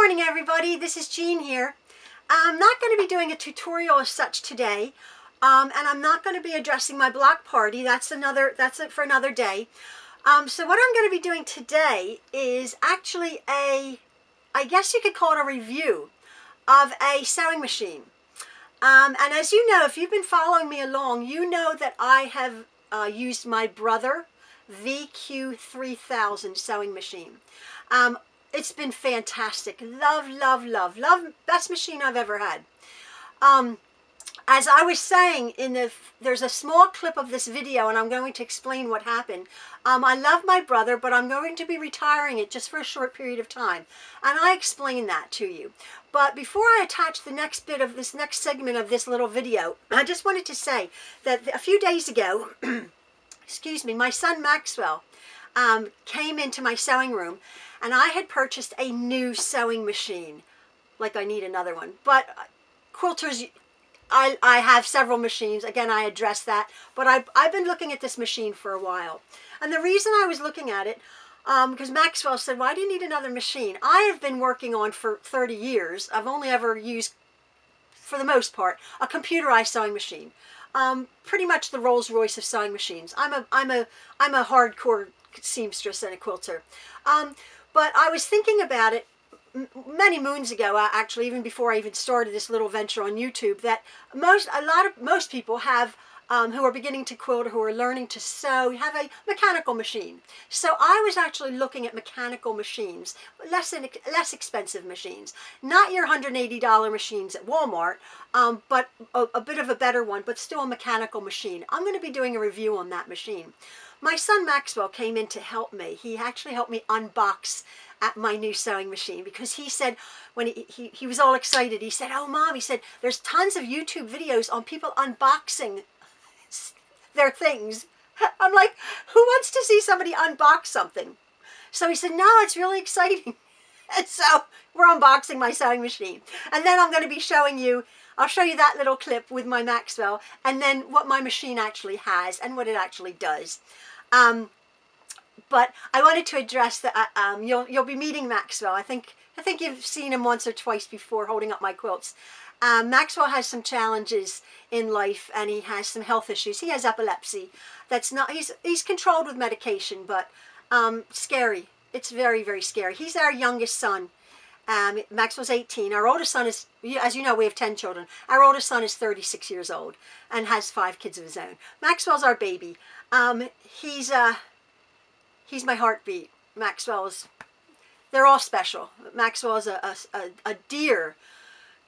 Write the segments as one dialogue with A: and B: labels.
A: morning, everybody. This is Jean here. I'm not going to be doing a tutorial as such today, and I'm not going to be addressing my block party. That's it for another day. So what I'm going to be doing today is actually I guess you could call it a review of a sewing machine. And as you know, if you've been following me along, you know that I have used my brother VQ3000 sewing machine. It's been fantastic. Love, love, love, love. Best machine I've ever had. As I was saying, there's a small clip of this video, and I'm going to explain what happened. I love my brother, but I'm going to be retiring it just for a short period of time. And I explained that to you. But before I attach the next bit of this next segment of this little video, I just wanted to say that a few days ago, excuse me, my son Maxwell came into my sewing room, and I had purchased a new sewing machine. Like I need another one. But quilters, I have several machines. Again, I addressed that. But I've been looking at this machine for a while. And the reason I was looking at it, because Maxwell said, why do you need another machine? I have been working on for 30 years. I've only ever used, for the most part, a computerized sewing machine. Pretty much the Rolls Royce of sewing machines. I'm a hardcore seamstress and a quilter. But I was thinking about it many moons ago, actually, even before I even started this little venture on YouTube, that most people have, who are beginning to quilt or who are learning to sew, have a mechanical machine. So I was actually looking at mechanical machines, less expensive machines, not your $180 machines at Walmart, but a bit of a better one, but still a mechanical machine. I'm going to be doing a review on that machine. My son Maxwell came in to help me. He actually helped me unbox at my new sewing machine, because he said, when he was all excited, he said, oh Mom, he said, there's tons of YouTube videos on people unboxing their things. I'm like, who wants to see somebody unbox something? So he said, no, it's really exciting. And so we're unboxing my sewing machine. And then I'm going to be showing you, I'll show you that little clip with my Maxwell, and then what my machine actually has and what it actually does. But I wanted to address that you'll be meeting Maxwell. I think you've seen him once or twice before holding up my quilts. Maxwell has some challenges in life, and he has some health issues. He has epilepsy. That's not, he's controlled with medication, but scary. It's very, very scary. He's our youngest son. Maxwell's 18. Our oldest son is, as you know, we have 10 children. Our oldest son is 36 years old and has 5 kids of his own. Maxwell's our baby. He's my heartbeat. Maxwell's, they're all special. Maxwell is a dear,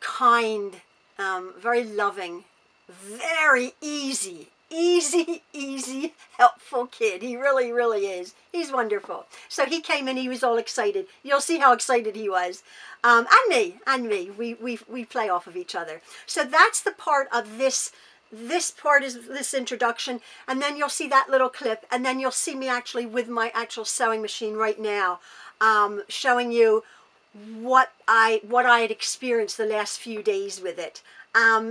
A: kind, very loving, very easy, helpful kid. He really, really is. He's wonderful. So he came in, he was all excited. You'll see how excited he was. And me. We play off of each other. So that's the part of this part is this introduction, and then you'll see that little clip, and then you'll see me actually with my actual sewing machine right now, showing you what I had experienced the last few days with it.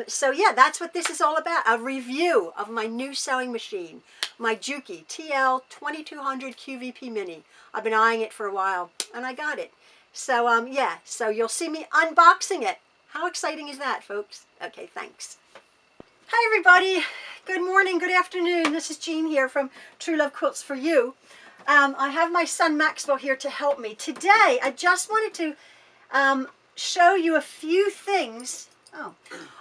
A: So yeah, that's what this is all about, a review of my new sewing machine, my JUKI TL2200 QVP Mini. I've been eyeing it for a while, and I got it. So yeah, so you'll see me unboxing it. How exciting is that, folks? Okay, thanks. Hi everybody, good morning, good afternoon. This is Jean here from True Love Quilts for You. I have my son Maxwell here to help me. Today, I just wanted to show you a few things. Oh,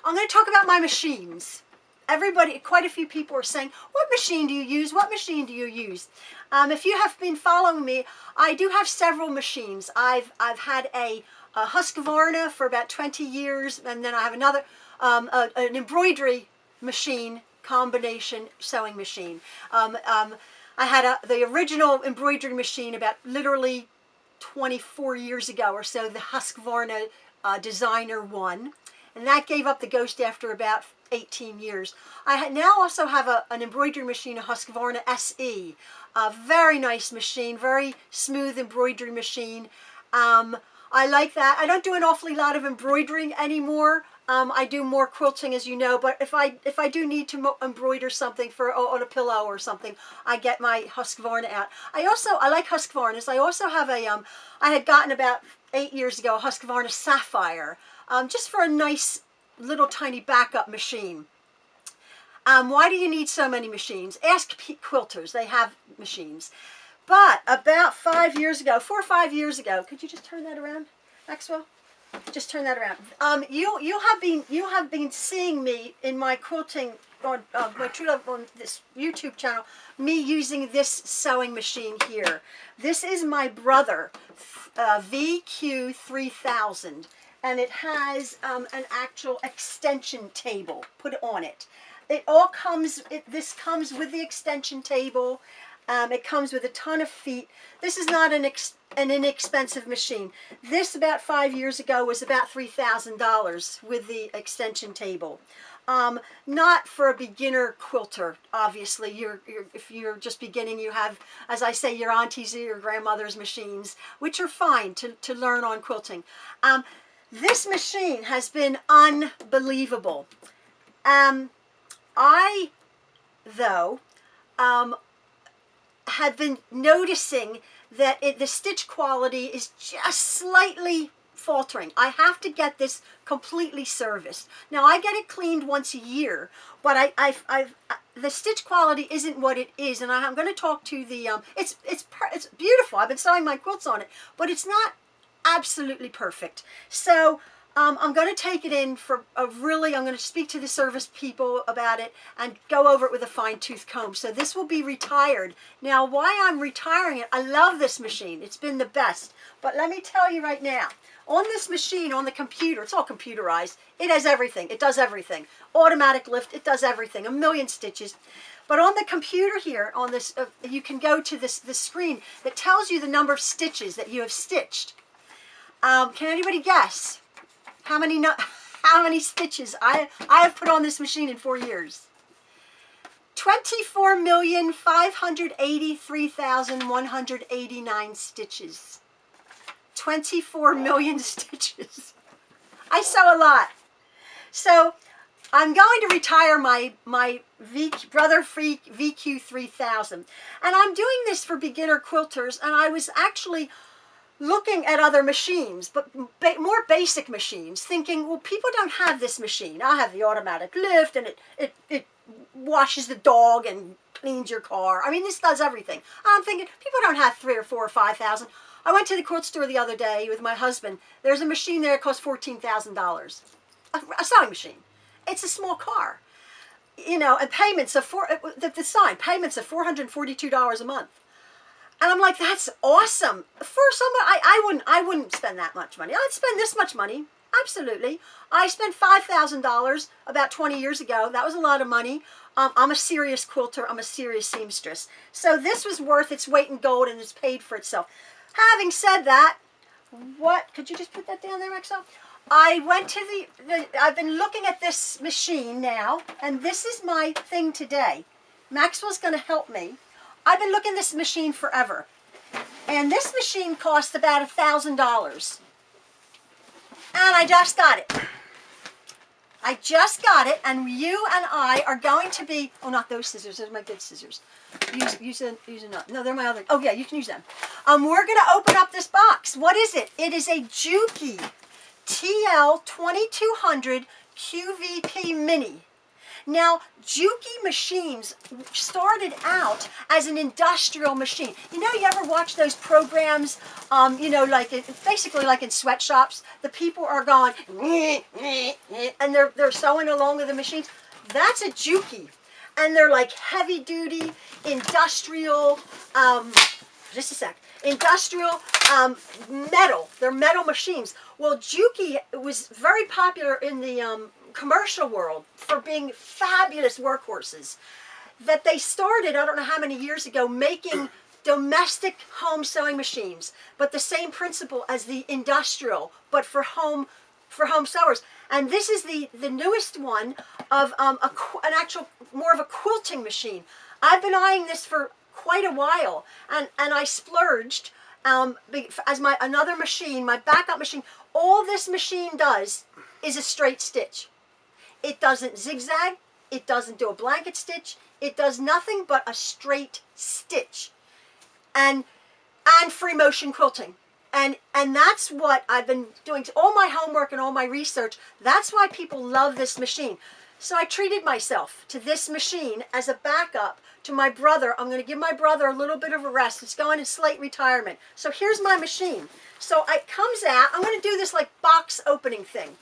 A: I'm going to talk about my machines. Everybody, quite a few people are saying, what machine do you use? What machine do you use? If you have been following me, I do have several machines. I've had a Husqvarna for about 20 years, and then I have another, an embroidery machine combination sewing machine. I had the original embroidery machine about literally 24 years ago or so, the Husqvarna Designer 1, and that gave up the ghost after about 18 years. I now also have an embroidery machine, a Husqvarna SE, a very nice machine, very smooth embroidery machine. I like that. I don't do an awfully lot of embroidering anymore. I do more quilting, as you know, but if I do need to embroider something on a pillow or something, I get my Husqvarna out. I like Husqvarnas. I also have I had gotten about 8 years ago, a Husqvarna Sapphire, just for a nice little tiny backup machine. Why do you need so many machines? Ask quilters, they have machines. But about 5 years ago, 4 or 5 years ago, could you just turn that around, Maxwell? Just turn that around. You have been seeing me in my quilting on my True Love on this YouTube channel, me using this sewing machine here. This is my brother VQ3000, and it has an actual extension table put on it. It all comes. This comes with the extension table. It comes with a ton of feet. This is not an inexpensive machine. This about 5 years ago was about $3,000 with the extension table. Not for a beginner quilter, obviously. If you're just beginning, you have, as I say, your auntie's or your grandmother's machines, which are fine to learn on quilting. This machine has been unbelievable. I, though, have been noticing that the stitch quality is just slightly faltering. I have to get this completely serviced. Now, I get it cleaned once a year, but the stitch quality isn't what it is, and I'm going to talk to the, it's beautiful. I've been sewing my quilts on it, but it's not absolutely perfect. So I'm going to take it in for I'm going to speak to the service people about it and go over it with a fine-tooth comb. So this will be retired. Now, why I'm retiring it, I love this machine. It's been the best. But let me tell you right now, on this machine, on the computer, it's all computerized. It has everything. It does everything. Automatic lift, it does everything. A million stitches. But on the computer here, on this, you can go to this screen that tells you the number of stitches that you have stitched. Can anybody guess how many stitches I have put on this machine in 4 years? 24,583,189 stitches. 24 million stitches. I sew a lot. So I'm going to retire my brother VQ3000. And I'm doing this for beginner quilters, and I was actually looking at other machines, but more basic machines, thinking, well, people don't have this machine. I have the automatic lift, and it washes the dog and cleans your car. I mean, this does everything. I'm thinking, people don't have 3 or 4 or 5,000. I went to the quilt store the other day with my husband. There's a machine there that costs $14,000. A sewing machine. It's a small car. You know, and payments of payments of $442 a month. And I'm like, that's awesome. For someone, I wouldn't spend that much money. I'd spend this much money. Absolutely. I spent $5,000 about 20 years ago. That was a lot of money. I'm a serious quilter. I'm a serious seamstress. So this was worth its weight in gold, and it's paid for itself. Having said that, could you just put that down there, Maxwell? I went to I've been looking at this machine now, and this is my thing today. Maxwell's going to help me. I've been looking at this machine forever, and this machine cost about $1,000, and I just got it. I just got it, and you and I are going to be, oh, not those scissors, those are my good scissors. Use another. No, they're my other, oh yeah, you can use them. We're going to open up this box. What is it? It is a JUKI TL2200 QVP Mini. Now, JUKI machines started out as an industrial machine. You know, you ever watch those programs, you know, basically like in sweatshops, the people are going, and they're sewing along with the machines? That's a JUKI. And they're like heavy-duty, industrial, just a sec, industrial metal. They're metal machines. Well, JUKI was very popular in the commercial world for being fabulous workhorses. That they started, I don't know how many years ago, making domestic home sewing machines, but the same principle as the industrial, but for home sewers. And this is the newest one of an actual, more of a quilting machine. I've been eyeing this for quite a while, and I splurged as another machine, my backup machine. All this machine does is a straight stitch. It doesn't zigzag. It doesn't do a blanket stitch. It does nothing but a straight stitch. And free motion quilting. And that's what I've been doing, all my homework and all my research. That's why people love this machine. So I treated myself to this machine as a backup to my brother. I'm going to give my brother a little bit of a rest. It's going in slight retirement. So here's my machine. So it comes out. I'm going to do this like box opening thing.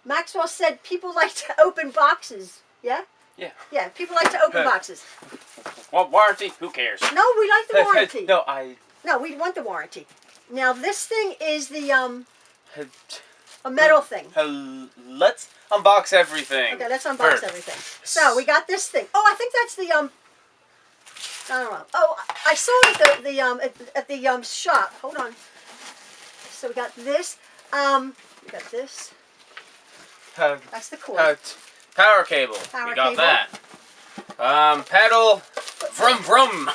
A: Maxwell said people like to open boxes. Yeah?
B: Yeah.
A: Yeah, people like to open boxes.
B: Well, warranty, who cares?
A: No, we like the warranty.
B: No,
A: we want the warranty. Now this thing is the a metal thing.
B: Let's unbox everything.
A: Okay, let's unbox everything. So we got this thing. Oh, I think that's the I don't know. Oh, I saw it at the shop. Hold on. So we got this. We got this. That's the cord.
B: Power cable. We got that. Pedal. Vroom vroom.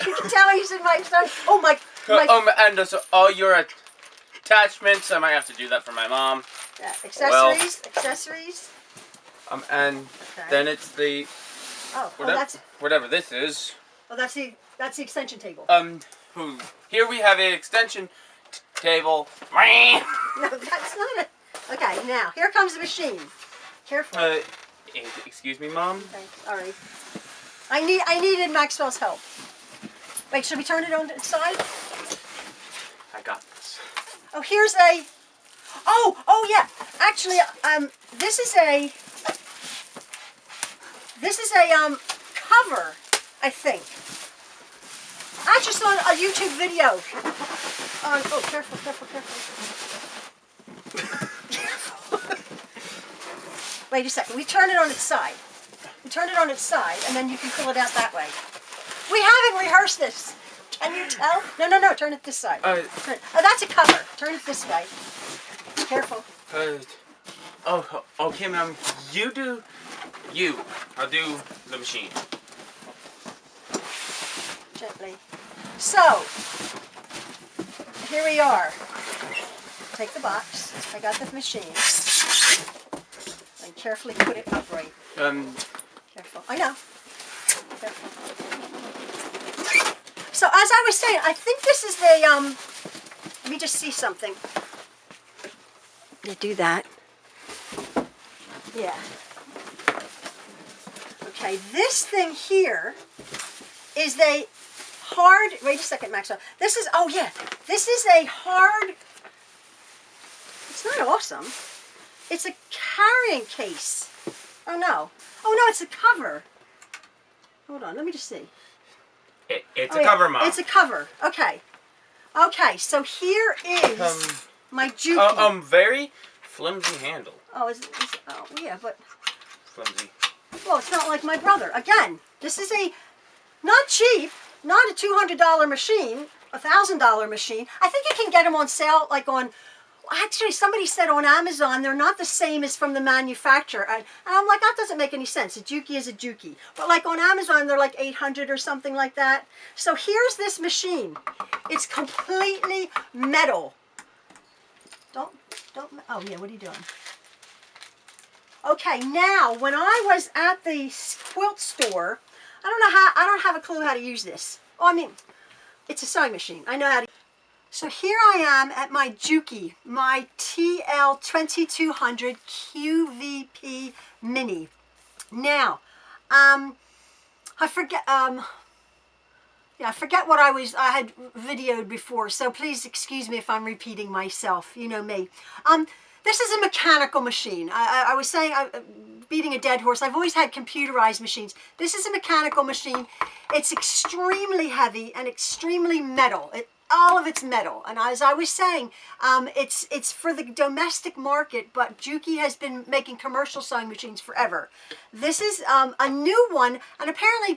A: You can tell he's in my son. Oh my.
B: And so all your attachments. I might have to do that for my mom.
A: Yeah, accessories. Accessories.
B: And then it's the.
A: That's
B: whatever this is.
A: Oh, that's the extension table.
B: Here we have an extension table.
A: No, that's not it. Okay, now here comes the machine. Careful.
B: Excuse me, Mom.
A: Okay, all right. I needed Maxwell's help. Wait, should we turn it on its side?
B: I got this.
A: Oh, here's a. Oh yeah. Actually, this is a cover, I think. I just saw a YouTube video. Oh, careful. Wait a second. We turn it on its side. And then you can pull it out that way. We haven't rehearsed this. Can you tell? No. Turn it this side. Oh, that's a cover. Turn it this way. Careful.
B: Okay, Mom. You do you. I'll do the machine.
A: Gently. So, here we are. Take the box. I got the machine. And carefully put it upright. Careful. I know. Careful. So, as I was saying, I think this is the, let me just see something. You do that. Yeah. Okay, this thing here is a hard, wait a second, Maxwell. This is, oh yeah, this is a hard, it's not awesome. It's a carrying case. Oh no, it's a cover. Hold on, let me just see.
B: It's a cover, Mom.
A: It's a cover, okay. Okay, so here is my Juki.
B: Very flimsy handle.
A: Oh, oh yeah, but.
B: Flimsy.
A: Well, it's not like my brother. Again, this is not cheap, not a $200 machine, a $1,000 machine. I think you can get them on sale, like on, actually somebody said on Amazon, they're not the same as from the manufacturer. And I'm like, that doesn't make any sense. A Juki is a Juki. But like on Amazon, they're like 800 or something like that. So here's this machine. It's completely metal. Don't, oh yeah, what are you doing? Okay, now, when I was at the quilt store, I don't have a clue how to use this. Oh, I mean, it's a sewing machine. I know how to. So here I am at my Juki, my TL2200 QVP Mini. Now, I forget what I had videoed before, so please excuse me if I'm repeating myself. You know me. This is a mechanical machine. I was saying, beating a dead horse, I've always had computerized machines. This is a mechanical machine. It's extremely heavy and extremely metal. All of it's metal. And as I was saying, it's for the domestic market, but Juki has been making commercial sewing machines forever. This is a new one, and apparently,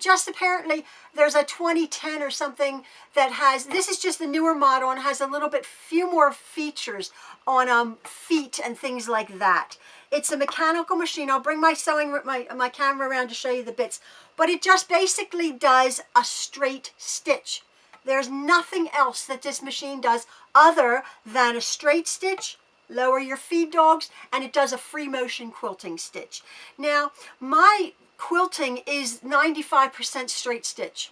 A: there's a 2010 or something that has, this is just the newer model and has a little bit few more features on feet and things like that. It's a mechanical machine. I'll bring my camera around to show you the bits, but it just basically does a straight stitch. There's nothing else that this machine does other than a straight stitch, lower your feed dogs, and it does a free motion quilting stitch. Now, my quilting is 95% straight stitch.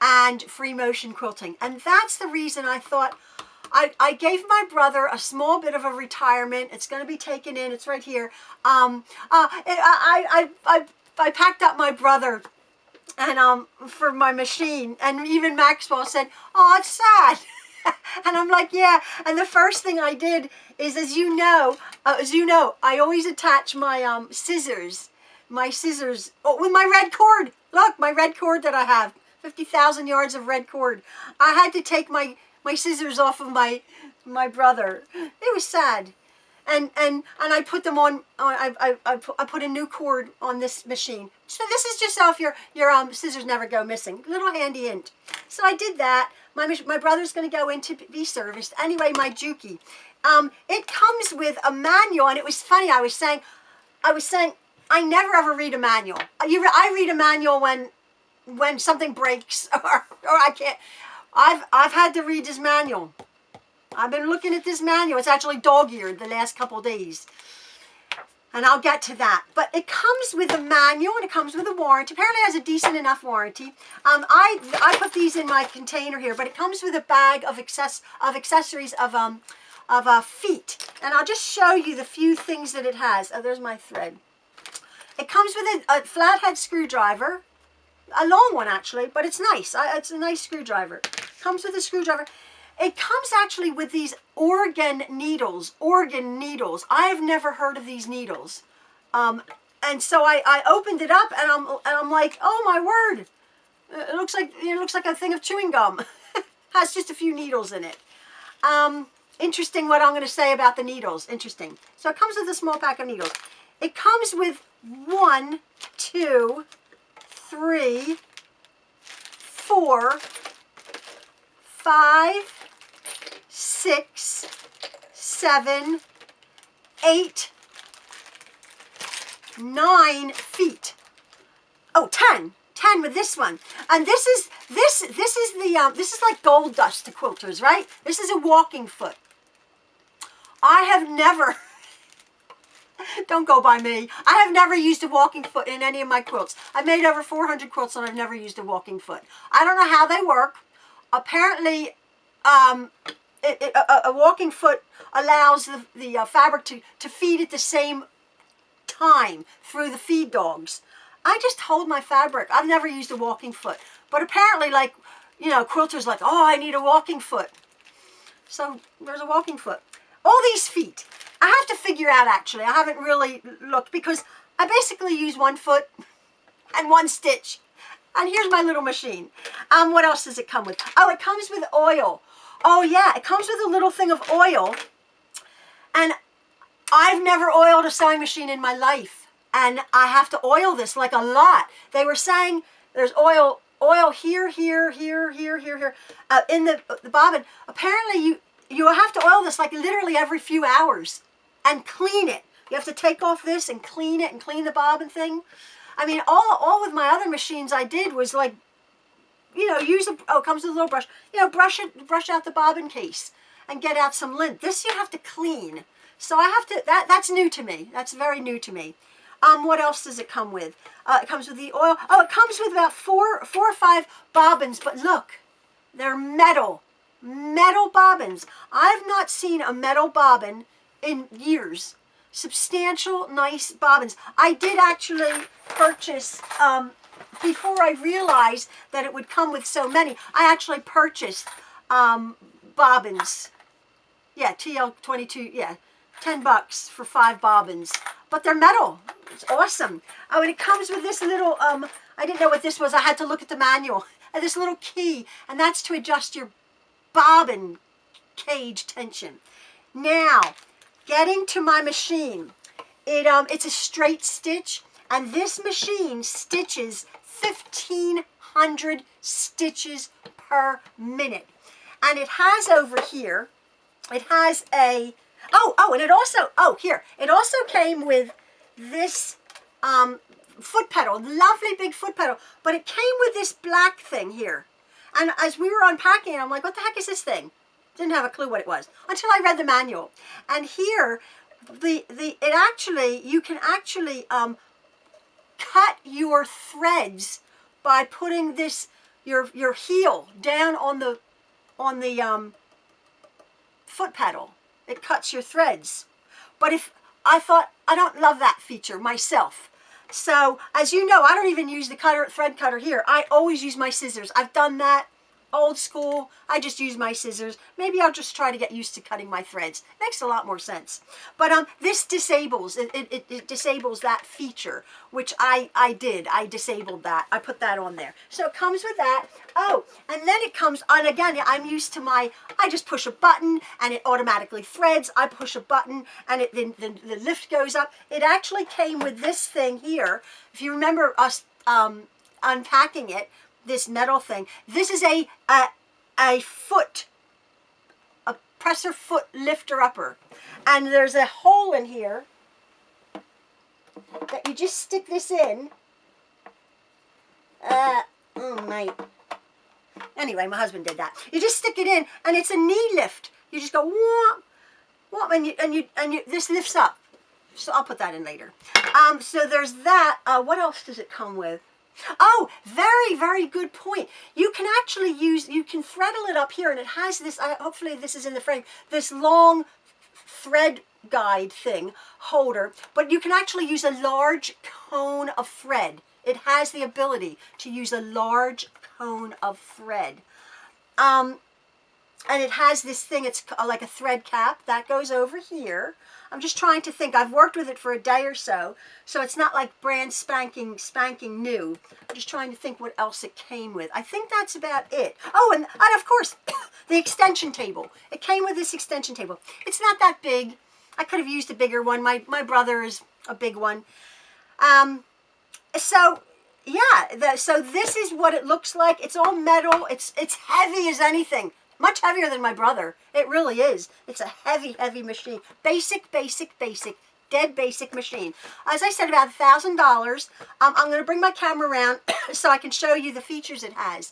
A: and free motion quilting. And that's the reason I thought, I gave my brother a small bit of a retirement. It's going to be taken in. It's right here. I packed up my brother and for my machine, and even Maxwell said, "Oh, it's sad." And I'm like, yeah. And the first thing I did is, as you know, I always attach my scissors with my red cord. Look, my red cord that I have, 50,000 yards of red cord. I had to take my scissors off of my brother. It was sad. And I put them on. I put a new cord on this machine. So this is just so if your scissors never go missing. Little handy hint. So I did that. My brother's going to go in to be serviced. Anyway, my Juki. It comes with a manual, and it was funny. I was saying, I never ever read a manual. I read a manual when something breaks or I can't. I've had to read this manual. I've been looking at this manual. It's actually dog-eared the last couple days. And I'll get to that. But it comes with a manual and it comes with a warranty. Apparently it has a decent enough warranty. I put these in my container here, but it comes with a bag of accessories of feet. And I'll just show you the few things that it has. Oh, there's my thread. It comes with a flathead screwdriver. A long one actually, but it's nice. It's a nice screwdriver. Comes with a screwdriver. It comes actually with these organ needles. I have never heard of these needles. And so I opened it up and I'm like, oh my word. It looks like a thing of chewing gum. Has just a few needles in it. Interesting what I'm going to say about the needles. Interesting. So it comes with a small pack of needles. It comes with 1, 2, 3, 4, 5, 6, 7, 8, 9 feet. Oh, 10 with this one. And this is like gold dust to quilters, right? This is a walking foot. I have never, don't go by me, I have never used a walking foot in any of my quilts. I've made over 400 quilts and I've never used a walking foot. I don't know how they work. Apparently, a walking foot allows the fabric to feed at the same time through the feed dogs. I just hold my fabric. I've never used a walking foot. But apparently, like, you know, quilters like, oh, I need a walking foot. So there's a walking foot. All these feet. I have to figure out, actually. I haven't really looked because I basically use 1 foot and 1 stitch. And here's my little machine. What else does it come with? Oh, it comes with oil. Oh, yeah, it comes with a little thing of oil. And I've never oiled a sewing machine in my life. And I have to oil this like a lot. They were saying there's oil here, in the bobbin. Apparently, you have to oil this like literally every few hours and clean it. You have to take off this and clean it and clean the bobbin thing. I mean, all with my other machines I did was like, you know, it comes with a little brush. You know, brush out the bobbin case and get out some lint. This you have to clean. So I have to, that's new to me. That's very new to me. What else does it come with? It comes with the oil. Oh, it comes with about four or five bobbins, but look, they're metal bobbins. I've not seen a metal bobbin in years. Substantial, nice bobbins. I did actually purchase, before I realized that it would come with so many, I actually purchased bobbins. Yeah, TL22, yeah, $10 for 5 bobbins. But they're metal. It's awesome. Oh, and it comes with this little, I didn't know what this was. I had to look at the manual. And this little key, and that's to adjust your bobbin cage tension. Now, getting to my machine, it's a straight stitch, and this machine stitches 1,500 stitches per minute. And it has over here, it has a, and it also, it also came with this foot pedal, lovely big foot pedal, but it came with this black thing here. And as we were unpacking it, I'm like, what the heck is this thing? Didn't have a clue what it was until I read the manual. And here, you can actually cut your threads by putting this your heel down on the foot pedal. It cuts your threads. But if I thought, I don't love that feature myself. So as you know, I don't even use the thread cutter here. I always use my scissors. I've done that old school. I just use my scissors. Maybe I'll just try to get used to cutting my threads. Makes a lot more sense. But this disables, it disables that feature, which I did. I disabled that. I put that on there. So it comes with that. Oh, and then it comes, and again, I'm used to I just push a button and it automatically threads. I push a button and the lift goes up. It actually came with this thing here. If you remember us unpacking it, this metal thing. This is a presser foot lifter upper. And there's a hole in here that you just stick this in. Oh my. Anyway, my husband did that. You just stick it in and it's a knee lift. You just go whoop, whoop, and this lifts up. So I'll put that in later. So there's that. What else does it come with? Oh, very, very good point. You can actually you can threadle it up here, and it has this, hopefully this is in the frame, this long thread guide thing, holder, but you can actually use a large cone of thread. It has the ability to use a large cone of thread. And it has this thing, it's like a thread cap, that goes over here. I'm just trying to think. I've worked with it for a day or so, so it's not like brand spanking new. I'm just trying to think what else it came with. I think that's about it. Oh, and of course, the extension table. It came with this extension table. It's not that big. I could have used a bigger one. My brother is a big one. So yeah, so this is what it looks like. It's all metal. It's heavy as anything. Much heavier than my brother. It really is. It's a heavy, heavy machine. Basic, dead basic machine. As I said, about $1,000. I'm going to bring my camera around so I can show you the features it has.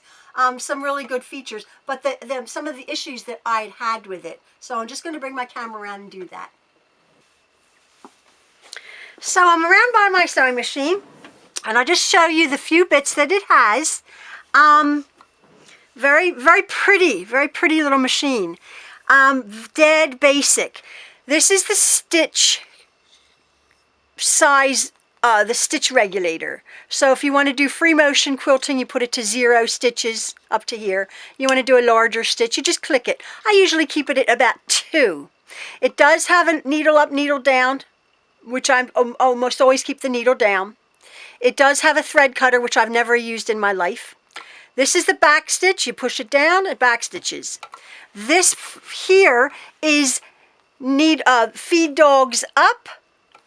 A: Some really good features, but some of the issues that I'd had with it. So I'm just going to bring my camera around and do that. So I'm around by my sewing machine, and I'll just show you the few bits that it has. Very, very pretty little machine. Dead basic. This is the stitch size, the stitch regulator. So if you want to do free motion quilting, you put it to 0 stitches up to here. You want to do a larger stitch, you just click it. I usually keep it at about 2. It does have a needle up, needle down, which I almost always keep the needle down. It does have a thread cutter, which I've never used in my life. This is the back stitch. You push it down, it back stitches. This here is feed dogs up,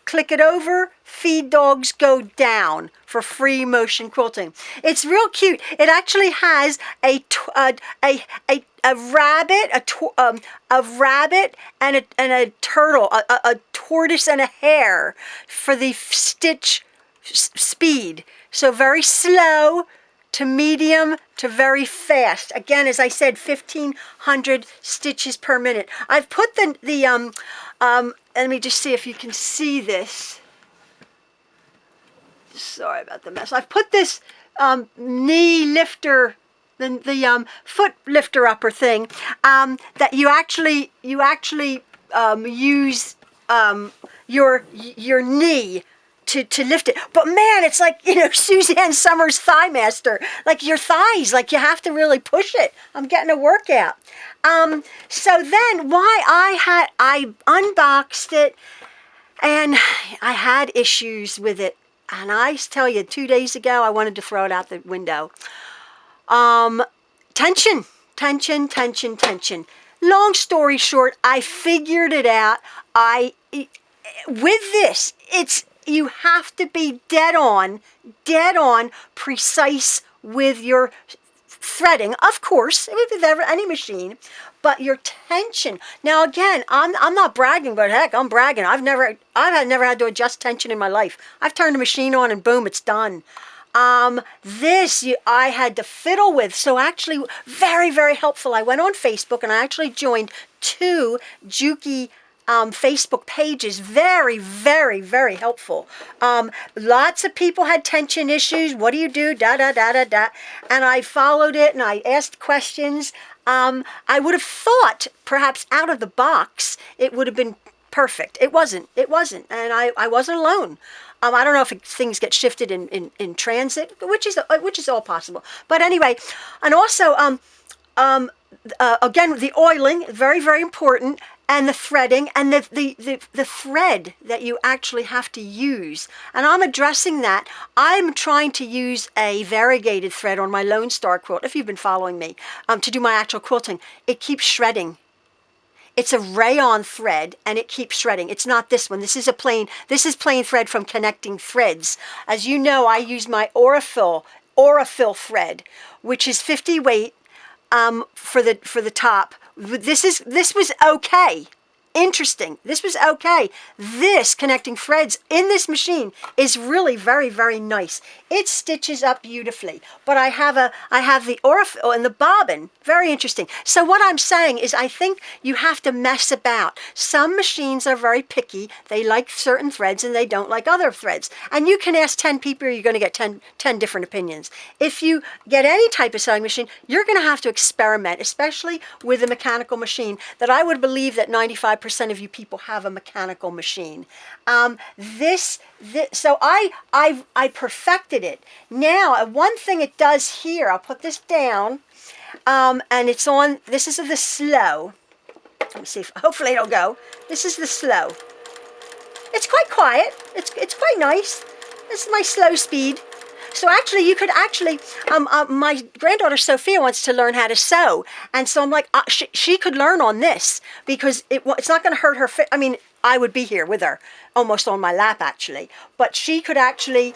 A: click it over, feed dogs go down for free motion quilting. It's real cute. It actually has a rabbit and a turtle, a tortoise and a hare for the stitch speed. So very slow to medium to very fast. Again, as I said, 1,500 stitches per minute. I've put let me just see if you can see this. Sorry about the mess. I've put this knee lifter, the foot lifter upper thing, that you actually use your knee to lift it. But man, it's like, Suzanne Summers' Thigh Master. Like your thighs, like you have to really push it. I'm getting a workout. So then I unboxed it and I had issues with it. And I tell you, 2 days ago, I wanted to throw it out the window. Tension. Long story short, I figured it out. With this, you have to be dead on, precise with your threading, of course, with any machine, but your tension. Now again, I'm not bragging, but heck, I'm bragging. I've never had to adjust tension in my life. I've turned the machine on and boom, it's done. I had to fiddle with, so actually very, very helpful. I went on Facebook and I actually joined 2 JUKI Facebook pages. Very, very, very helpful. Lots of people had tension issues. What do you do? Da, da, da, da, da. And I followed it and I asked questions. I would have thought perhaps out of the box it would have been perfect. It wasn't. It wasn't. And I wasn't alone. I don't know if things get shifted in transit, which is all possible. But anyway, and also, again, the oiling, very, very important, and the threading, and the thread that you actually have to use. And I'm addressing that. I'm trying to use a variegated thread on my Lone Star quilt, if you've been following me, to do my actual quilting. It keeps shredding. It's a rayon thread, and it keeps shredding. It's not this one. This is plain thread from Connecting Threads. As you know, I use my Aurifil thread, which is 50 weight for the top. This was okay. Interesting. This was okay. This Connecting Threads in this machine is really very, very nice. It stitches up beautifully. But I have the Aurifil and the Bobbin. Very interesting. So what I'm saying is I think you have to mess about. Some machines are very picky. They like certain threads and they don't like other threads. And you can ask 10 people, you're going to get 10 different opinions. If you get any type of sewing machine, you're going to have to experiment, especially with a mechanical machine, that I would believe that 95% of you people have a mechanical machine. So I perfected it. Now, one thing it does here, I'll put this down, and it's on, this is the slow. Let me see, hopefully it'll go. This is the slow. It's quite quiet. It's quite nice. This is my slow speed. So actually, you could actually, my granddaughter Sophia wants to learn how to sew. And so I'm like, she could learn on this because it's not going to hurt her. I mean, I would be here with her, almost on my lap actually. But she could actually,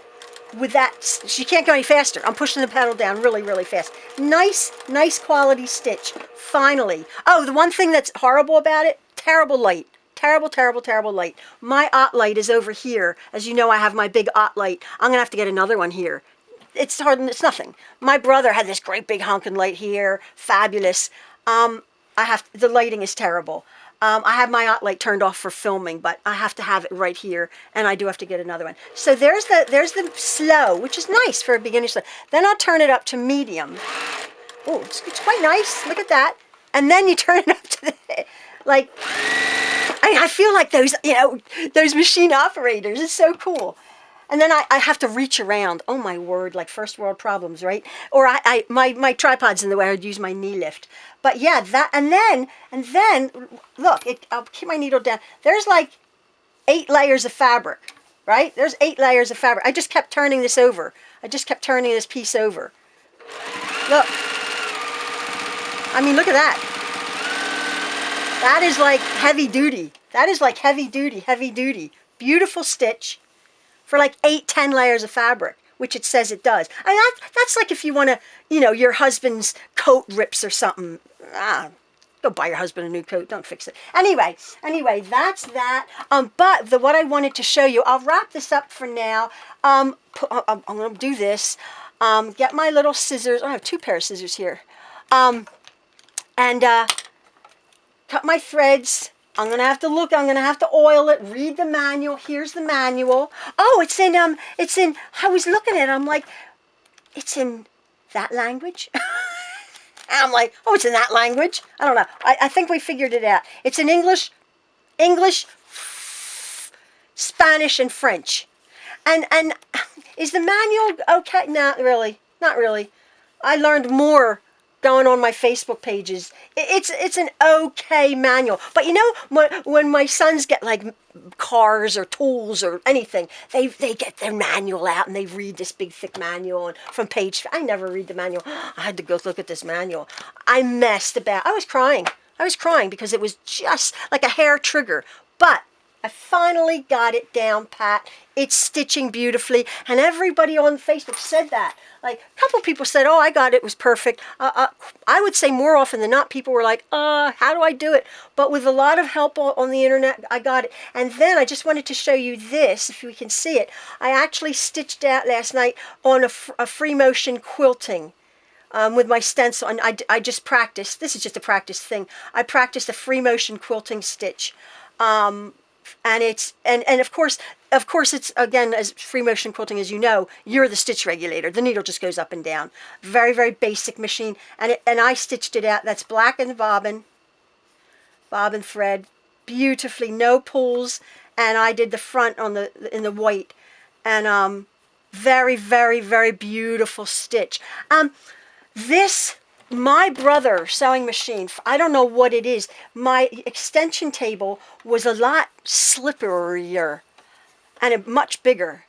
A: with that, she can't go any faster. I'm pushing the pedal down really, really fast. Nice quality stitch, finally. Oh, the one thing that's horrible about it, terrible light. Terrible, terrible, terrible light. My OT light is over here. As you know, I have my big OT light. I'm going to have to get another one here. It's hard, it's nothing. My brother had this great big honking light here. Fabulous. The lighting is terrible. I have my OT light turned off for filming, but I have to have it right here, and I do have to get another one. So there's the slow, which is nice for a beginner slow. Then I'll turn it up to medium. Oh, it's quite nice. Look at that. And then you turn it up to the, like, I feel like those machine operators. It's so cool. And then I have to reach around. Oh my word, like first world problems, right? Or my tripod's in the way. I'd use my knee lift. But yeah, that and then look, I'll keep my needle down. There's like 8 layers of fabric, right? There's 8 layers of fabric. I just kept turning this over. I just kept turning this piece over. Look. I mean, look at that. That is like heavy duty. That is like heavy duty. Beautiful stitch for like 8-10 layers of fabric, which it says it does. And that's like if you want to, your husband's coat rips or something. Go buy your husband a new coat. Don't fix it. Anyway, that's that. But what I wanted to show you, I'll wrap this up for now. I'm going to do this. Get my little scissors. I have 2 pairs of scissors here. And cut my threads. I'm going to have to look. I'm going to have to oil it. Read the manual. Here's the manual. Oh, it's in, I was looking at it. I'm like, it's in that language? I'm like, oh, it's in that language? I don't know. I think we figured it out. It's in English, Spanish, and French. And is the manual okay? Not really. Not really. I learned more going on my Facebook pages. It's an okay manual. But when my sons get like cars or tools or anything, they get their manual out and they read this big thick manual and from page. I never read the manual. I had to go look at this manual. I messed about. I was crying because it was just like a hair trigger. But I finally got it down pat. It's stitching beautifully, and everybody on Facebook said that. Like, a couple of people said, oh, I got it, it was perfect. I would say more often than not, people were like, how do I do it? But with a lot of help on the internet, I got it. And then I just wanted to show you this, if we can see it. I actually stitched out last night on a free motion quilting. With my stencil, and I just practiced. This is just a practice thing. I practiced a free motion quilting stitch. And it's and of course it's, again, as free motion quilting, as you know, you're the stitch regulator. The needle just goes up and down. Very, very basic machine. And I stitched it out. That's black and bobbin thread, beautifully, no pulls. And I did the front on in the white, and very, very, very beautiful stitch. This, my brother sewing machine, I don't know what it is. My extension table was a lot slipperier and much bigger.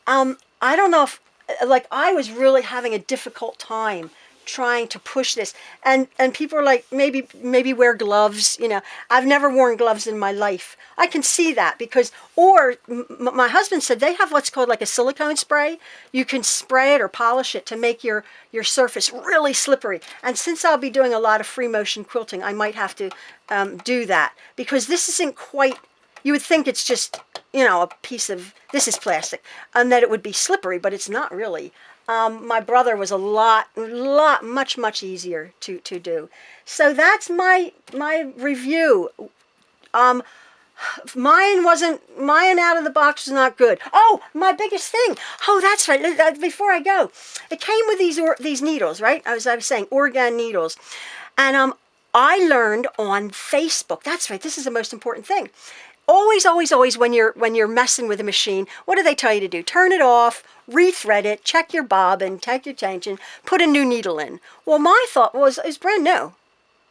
A: I don't know if, like, I was really having a difficult time trying to push this, and people are like, maybe wear gloves. You know, I've never worn gloves in my life. I can see that, because, or my husband said they have what's called like a silicone spray. You can spray it or polish it to make your surface really slippery. And since I'll be doing a lot of free motion quilting, I might have to do that, because this isn't quite, you would think it's just, you know, a piece of, this is plastic, and that it would be slippery, but it's not really. My brother was a much easier to do. So that's my review. Mine out of the box was not good. Oh, my biggest thing. Oh, that's right. Before I go, it came with these needles, right? As I was saying, organ needles, and I learned on Facebook. That's right. This is the most important thing. Always, always, always, when you're messing with a machine, what do they tell you to do? Turn it off, rethread it, check your bobbin, take your tension, put a new needle in. Well, my thought was, it's brand new.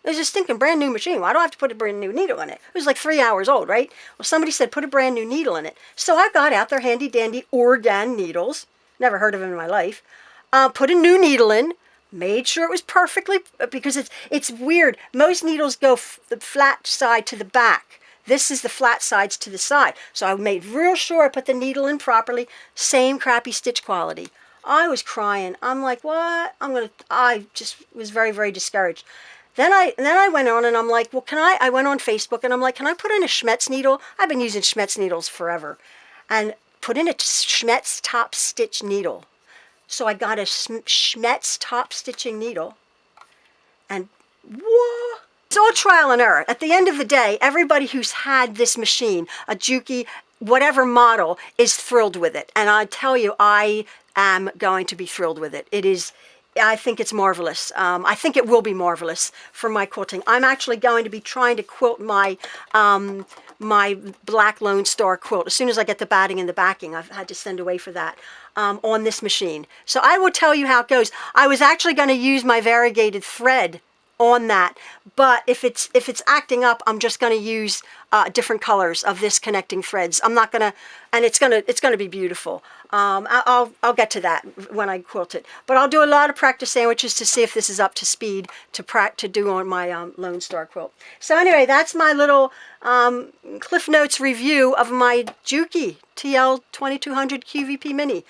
A: It was a stinking brand new machine. Well, I don't have to put a brand new needle in it. It was like 3 hours old, right? Well, somebody said, put a brand new needle in it. So I got out their handy dandy organ needles. Never heard of them in my life. Put a new needle in. Made sure it was perfectly, because it's weird. Most needles go the flat side to the back. This is the flat sides to the side. So I made real sure I put the needle in properly. Same crappy stitch quality. I was crying. I'm like, what? I just was very, very discouraged. Then I went on and I'm like, well, I went on Facebook and I'm like, can I put in a Schmetz needle? I've been using Schmetz needles forever. And put in a Schmetz top stitch needle. So I got a Schmetz top stitching needle. And whoa! It's all trial and error. At the end of the day, everybody who's had this machine, a JUKI, whatever model, is thrilled with it. And I tell you, I am going to be thrilled with it. It is, I think it's marvelous. I think it will be marvelous for my quilting. I'm actually going to be trying to quilt my my black Lone Star quilt. As soon as I get the batting and the backing, I've had to send away for that, on this machine. So I will tell you how it goes. I was actually going to use my variegated thread on that, but if it's acting up, I'm just going to use different colors of this connecting threads. I'm not gonna, and it's gonna be beautiful. I'll get to that when I quilt it, but I'll do a lot of practice sandwiches to see if this is up to speed to do on my Lone Star quilt. So anyway, that's my little Cliff Notes review of my JUKI TL2200 QVP Mini.